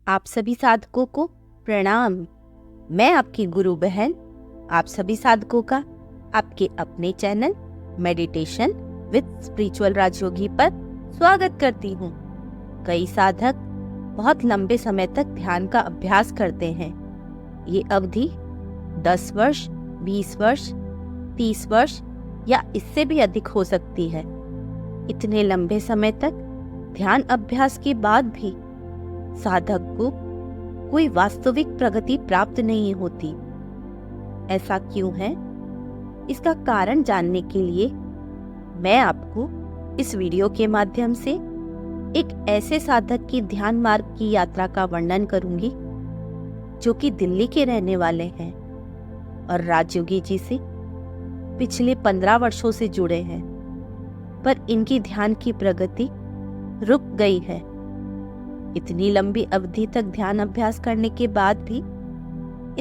आप सभी साधकों को प्रणाम। मैं आपकी गुरु बहन आप सभी साधकों का आपके अपने चैनल मेडिटेशन विद स्पिरिचुअल राजयोगी पर स्वागत करती हूँ। कई साधक बहुत लंबे समय तक ध्यान का अभ्यास करते हैं। ये अवधि 10 वर्ष, 20 वर्ष, 30 वर्ष या इससे भी अधिक हो सकती है। इतने लंबे समय तक ध्यान अभ्यास के बाद भी साधक को कोई वास्तविक प्रगति प्राप्त नहीं होती। ऐसा क्यों है? इसका कारण जानने के लिए मैं आपको इस वीडियो के माध्यम से एक ऐसे साधक की ध्यान मार्ग की यात्रा का वर्णन करूंगी जो कि दिल्ली के रहने वाले हैं और राजयोगी जी से पिछले 15 वर्षों से जुड़े हैं, पर इनकी ध्यान की प्रगति रुक गई है। इतनी लंबी अवधि तक ध्यान अभ्यास करने के बाद भी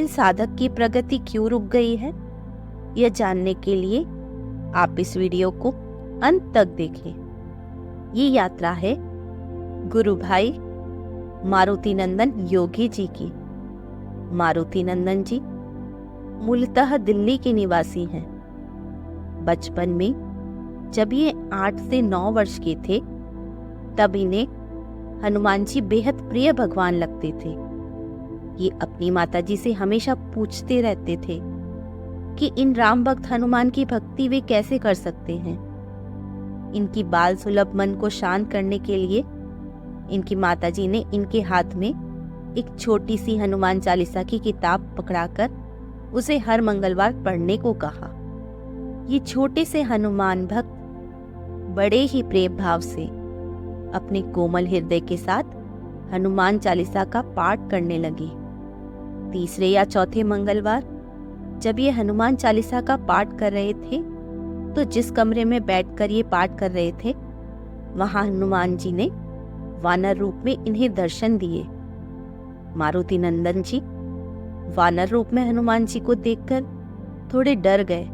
इन साधक की प्रगति क्यों रुक गई है, यह जानने के लिए आप इस वीडियो को अंत तक देखें। ये यात्रा है गुरु भाई मारुति नंदन योगी जी की। मारुति नंदन जी मूलतः दिल्ली के निवासी हैं। बचपन में जब ये 8 से 9 वर्ष के थे तब इन्हें हनुमान जी बेहद प्रिय भगवान लगते थे। ये अपनी माताजी से हमेशा पूछते रहते थे कि इन राम भक्त हनुमान की भक्ति वे कैसे कर सकते हैं। इनकी बाल सुलभ मन को शांत करने के लिए इनकी माताजी ने इनके हाथ में एक छोटी सी हनुमान चालीसा की किताब पकड़ाकर उसे हर मंगलवार पढ़ने को कहा। ये छोटे से हनुमान भक्त बड़े ही प्रेम भाव से अपने कोमल हृदय के साथ हनुमान चालीसा का पाठ करने लगे। तीसरे या चौथे मंगलवार जब ये हनुमान चालीसा का पाठ कर रहे थे तो जिस कमरे में बैठकर ये पाठ कर रहे थे वहां हनुमान जी ने वानर रूप में इन्हें दर्शन दिए। मारुति नंदन जी वानर रूप में हनुमान जी को देखकर थोड़े डर गए।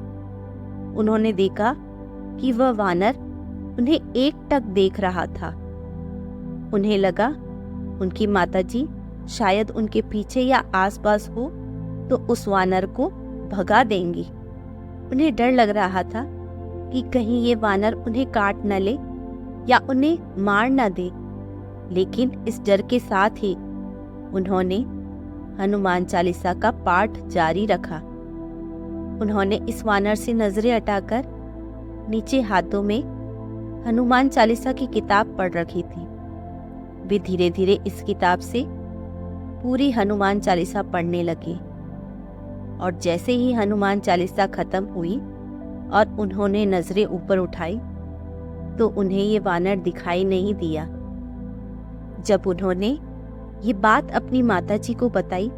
उन्होंने देखा कि वह वानर उन्हें एकटक देख रहा था। उन्हें लगा उनकी माताजी शायद उनके पीछे या आसपास हो तो उस वानर को भगा देंगी। उन्हें डर लग रहा था कि कहीं ये वानर उन्हें काट न ले या उन्हें मार न दे, लेकिन इस डर के साथ ही उन्होंने हनुमान चालीसा का पाठ जारी रखा। उन्होंने इस वानर से नजरें हटाकर नीचे हाथों में हनुमान चालीसा की किताब पढ़ रखी थी। वे धीरे धीरे इस किताब से पूरी हनुमान चालीसा पढ़ने लगे और जैसे ही हनुमान चालीसा खत्म हुई और उन्होंने नजरें ऊपर उठाई तो उन्हें ये वानर दिखाई नहीं दिया। जब उन्होंने ये बात अपनी माताजी को बताई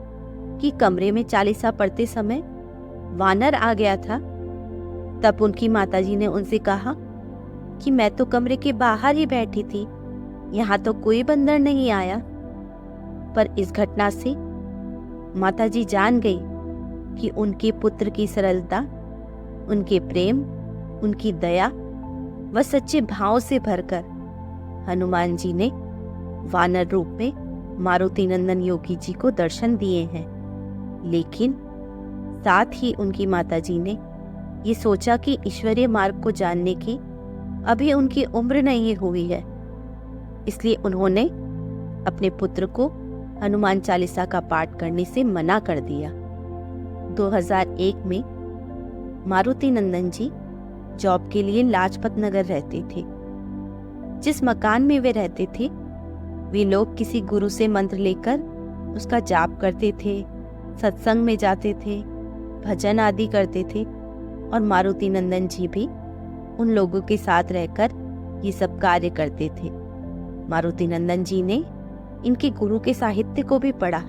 कि कमरे में चालीसा पढ़ते समय वानर आ गया था, तब उनकी माताजी ने उनसे कहा कि मैं तो कमरे के बाहर ही बैठी थी, यहाँ तो कोई बंदर नहीं आया। पर इस घटना से माताजी जान गई कि उनके पुत्र की सरलता, उनके प्रेम, उनकी दया व सच्चे भाव से भरकर हनुमान जी ने वानर रूप में मारुति नंदन योगी जी को दर्शन दिए हैं। लेकिन साथ ही उनकी माताजी ने ये सोचा कि ईश्वरीय मार्ग को जानने की अभी उनकी उम्र नहीं हुई है, इसलिए उन्होंने अपने पुत्र को हनुमान चालीसा का पाठ करने से मना कर दिया। 2001 में मारुति नंदन जी जॉब के लिए लाजपत नगर रहते थे। जिस मकान में वे रहते थे वे लोग किसी गुरु से मंत्र लेकर उसका जाप करते थे, सत्संग में जाते थे, भजन आदि करते थे और मारुति नंदन जी भी उन लोगों के साथ रहकर ये सब कार्य करते थे। मारुति नंदन जी ने इनके गुरु के साहित्य को भी पढ़ा।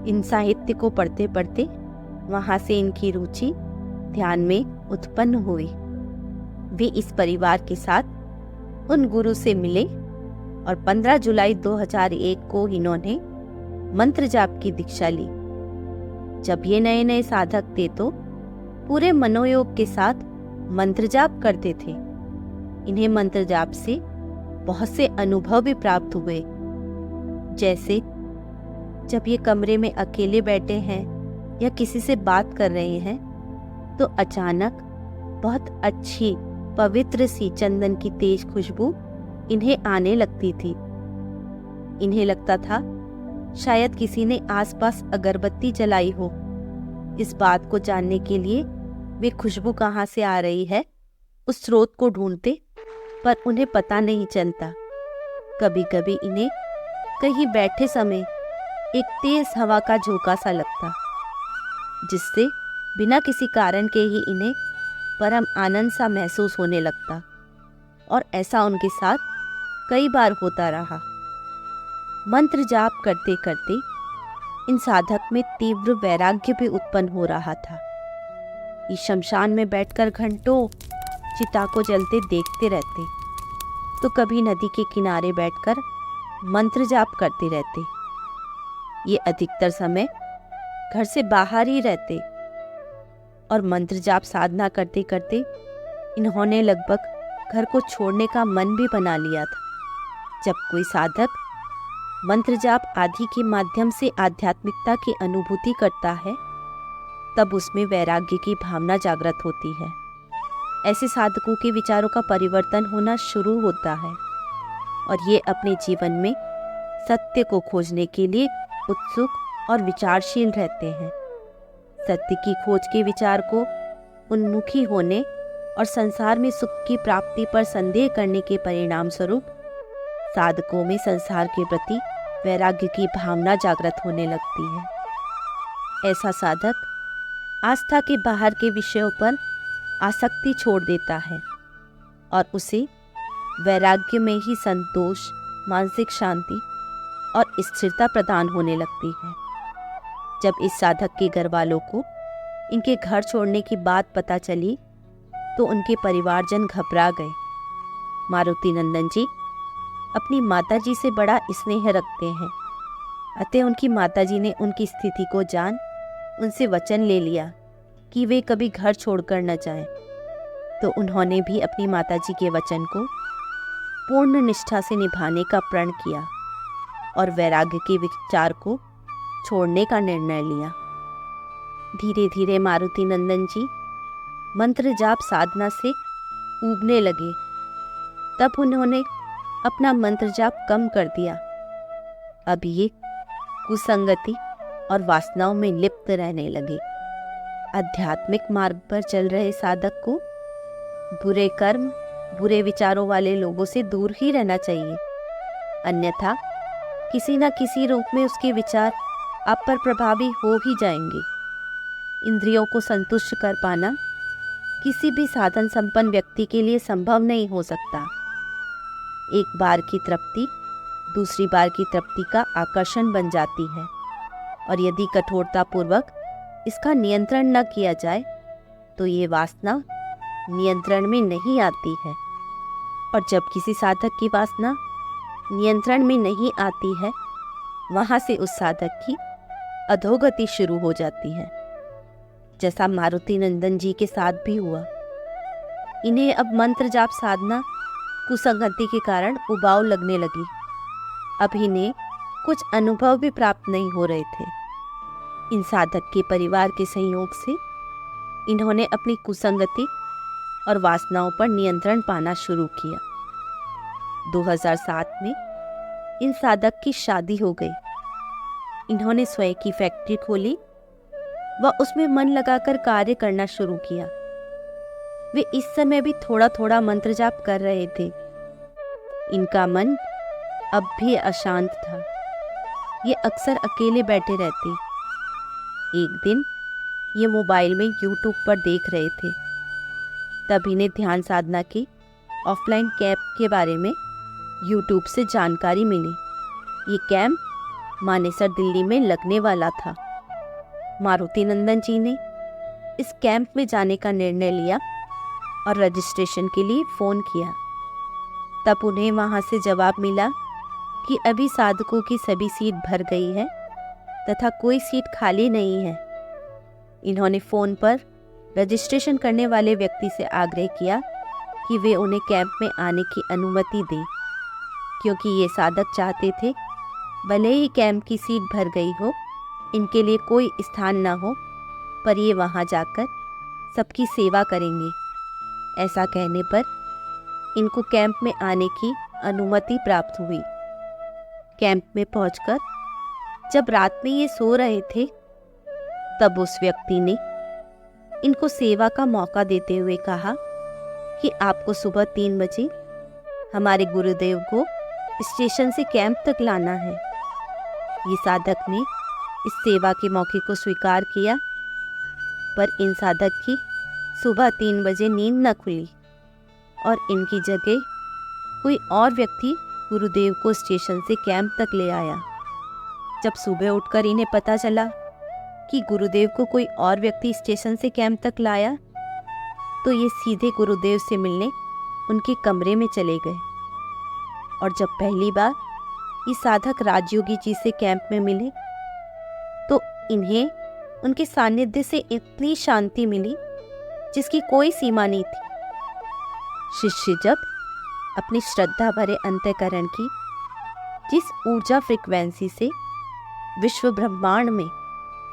इन साहित्य को पढ़ते पढ़ते वहां से इनकी रुचि ध्यान में उत्पन्न हुई। वे इस परिवार के साथ उन गुरु से मिले और 15 जुलाई 2001 को इन्होंने मंत्र जाप की दीक्षा ली। जब ये नए नए साधक थे तो पूरे मनोयोग के साथ मंत्र जाप करते थे। इन्हें मंत्र जाप से बहुत से अनुभव भी प्राप्त हुए, जैसे जब ये कमरे में अकेले बैठे हैं या किसी से बात कर रहे हैं तो अचानक बहुत अच्छी पवित्र सी चंदन की तेज खुशबू इन्हें आने लगती थी। इन्हें लगता था शायद किसी ने आसपास अगरबत्ती जलाई हो। इस बात को जानने के लिए वे खुशबू कहाँ से आ रही है उस स्रोत को ढूंढते, पर उन्हें पता नहीं चलता। कभी कभी इन्हें कहीं बैठे समय एक तेज हवा का झोंका सा लगता, जिससे बिना किसी कारण के ही इन्हें परम आनंद सा महसूस होने लगता। और ऐसा उनके साथ कई बार होता रहा। मंत्र जाप करते करते इन साधक में तीव्र वैराग्य भी उत्पन्न हो रहा था। इस शमशान में बैठकर घंटों चिता को जलते देखते रहते, तो कभी नदी के किनारे बैठकर मंत्र जाप करते रहते। ये अधिकतर समय घर से बाहर ही रहते और मंत्र जाप साधना करते करते इन्होंने लगभग घर को छोड़ने का मन भी बना लिया था। जब कोई साधक मंत्र जाप आदि के माध्यम से आध्यात्मिकता की अनुभूति करता है, तब उसमें वैराग्य की भावना जागृत होती है। ऐसे साधकों के विचारों का परिवर्तन होना शुरू होता है और ये अपने जीवन में सत्य को खोजने के लिए उत्सुक और विचारशील रहते हैं। सत्य की खोज के विचार को उन्मुखी होने और संसार में सुख की प्राप्ति पर संदेह करने के परिणाम स्वरूप साधकों में संसार के प्रति वैराग्य की भावना जागृत होने लगती है। ऐसा साधक आस्था के बाहर के विषयों पर आसक्ति छोड़ देता है और उसे वैराग्य में ही संतोष, मानसिक शांति और स्थिरता प्रदान होने लगती है। जब इस साधक के घर वालों को इनके घर छोड़ने की बात पता चली तो उनके परिवारजन घबरा गए। मारुति नंदन जी अपनी माताजी से बड़ा स्नेह रखते हैं, अतः उनकी माताजी ने उनकी स्थिति को जान उनसे वचन ले लिया कि वे कभी घर छोड़कर न जाएं। तो उन्होंने भी अपनी माताजी के वचन को पूर्ण निष्ठा से निभाने का प्रण किया और वैराग्य के विचार को छोड़ने का निर्णय लिया। धीरे धीरे मारुति नंदन जी मंत्र जाप साधना से ऊबने लगे। तब उन्होंने अपना मंत्र जाप कम कर दिया। अब ये कुसंगति और वासनाओं में लिप्त रहने लगे। आध्यात्मिक मार्ग पर चल रहे साधक को बुरे कर्म, बुरे विचारों वाले लोगों से दूर ही रहना चाहिए, अन्यथा किसी न किसी रूप में उसके विचार आप पर प्रभावी हो ही जाएंगे। इंद्रियों को संतुष्ट कर पाना किसी भी साधन संपन्न व्यक्ति के लिए संभव नहीं हो सकता। एक बार की तृप्ति दूसरी बार की तृप्ति का आकर्षण बन जाती है और यदि कठोरतापूर्वक इसका नियंत्रण न किया जाए तो ये वासना नियंत्रण में नहीं आती है। और जब किसी साधक की वासना नियंत्रण में नहीं आती है, वहाँ से उस साधक की अधोगति शुरू हो जाती है, जैसा मारुति नंदन जी के साथ भी हुआ। इन्हें अब मंत्र जाप साधना कुसंगति के कारण उबाऊ लगने लगी। अब इन्हें कुछ अनुभव भी प्राप्त नहीं हो रहे थे। इन साधक के परिवार के संयोग से इन्होंने अपनी कुसंगति और वासनाओं पर नियंत्रण पाना शुरू किया। 2007 में इन साधक की शादी हो गई। इन्होंने स्वयं की फैक्ट्री खोली व उसमें मन लगाकर कार्य करना शुरू किया। वे इस समय भी थोड़ा थोड़ा मंत्र जाप कर रहे थे। इनका मन अब भी अशांत था। ये अक्सर अकेले बैठे रहते। एक दिन ये मोबाइल में YouTube पर देख रहे थे, तब इन्हें ध्यान साधना की ऑफलाइन कैंप के बारे में YouTube से जानकारी मिली। ये कैंप मानेसर दिल्ली में लगने वाला था। मारुति नंदन जी ने इस कैंप में जाने का निर्णय लिया और रजिस्ट्रेशन के लिए फ़ोन किया। तब उन्हें वहाँ से जवाब मिला कि अभी साधकों की सभी सीट भर गई है तथा कोई सीट खाली नहीं है। इन्होंने फ़ोन पर रजिस्ट्रेशन करने वाले व्यक्ति से आग्रह किया कि वे उन्हें कैंप में आने की अनुमति दें, क्योंकि ये साधक चाहते थे भले ही कैंप की सीट भर गई हो, इनके लिए कोई स्थान न हो, पर ये वहाँ जाकर सबकी सेवा करेंगे। ऐसा कहने पर इनको कैंप में आने की अनुमति प्राप्त हुई। कैंप में पहुंचकर जब रात में ये सो रहे थे, तब उस व्यक्ति ने इनको सेवा का मौका देते हुए कहा कि आपको सुबह 3 बजे हमारे गुरुदेव को स्टेशन से कैंप तक लाना है। ये साधक ने इस सेवा के मौके को स्वीकार किया, पर इन साधक की सुबह 3 बजे नींद न खुली और इनकी जगह कोई और व्यक्ति गुरुदेव को स्टेशन से कैंप तक ले आया। जब सुबह उठकर इन्हें पता चला कि गुरुदेव को कोई और व्यक्ति स्टेशन से कैंप तक लाया, तो ये सीधे गुरुदेव से मिलने उनके कमरे में चले गए। और जब पहली बार ये साधक राजयोगी जी से कैंप में मिले, तो इन्हें उनके सानिध्य से इतनी शांति मिली जिसकी कोई सीमा नहीं थी। शिष्य जब अपनी श्रद्धा भरे अंतःकरण की जिस ऊर्जा फ्रीक्वेंसी से विश्व ब्रह्मांड में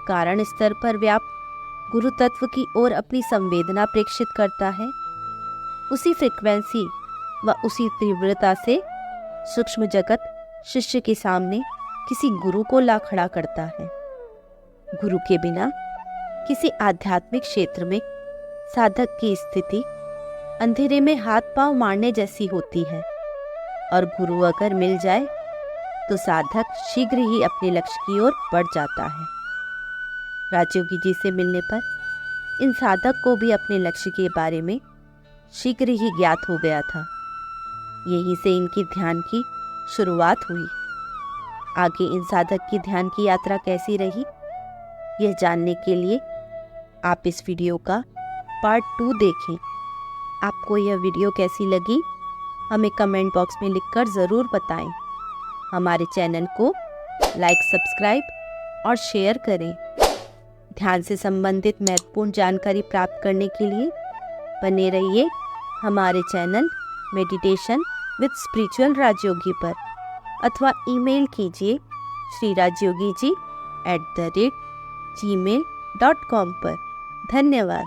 कारण स्तर पर व्याप्त गुरु तत्व की ओर अपनी संवेदना प्रेषित करता है, उसी फ्रीक्वेंसी व उसी तीव्रता से सूक्ष्म जगत शिष्य के सामने किसी गुरु को ला खड़ा करता है। गुरु के बिना किसी आध्यात्मिक क्षेत्र में साधक की स्थिति अंधेरे में हाथ पांव मारने जैसी होती है, और गुरु अगर मिल जाए तो साधक शीघ्र ही अपने लक्ष्य की ओर बढ़ जाता है। राजयोगी जी से मिलने पर इन साधक को भी अपने लक्ष्य के बारे में शीघ्र ही ज्ञात हो गया था। यहीं से इनकी ध्यान की शुरुआत हुई। आगे इन साधक की ध्यान की यात्रा कैसी रही, यह जानने के लिए आप इस वीडियो का पार्ट 2 देखें। आपको यह वीडियो कैसी लगी हमें कमेंट बॉक्स में लिखकर ज़रूर बताएं। हमारे चैनल को लाइक, सब्सक्राइब और शेयर करें। ध्यान से संबंधित महत्वपूर्ण जानकारी प्राप्त करने के लिए बने रहिए हमारे चैनल मेडिटेशन विद स्पिरिचुअल राजयोगी पर, अथवा ईमेल कीजिए srirajyogiji@gmail.com पर। धन्यवाद।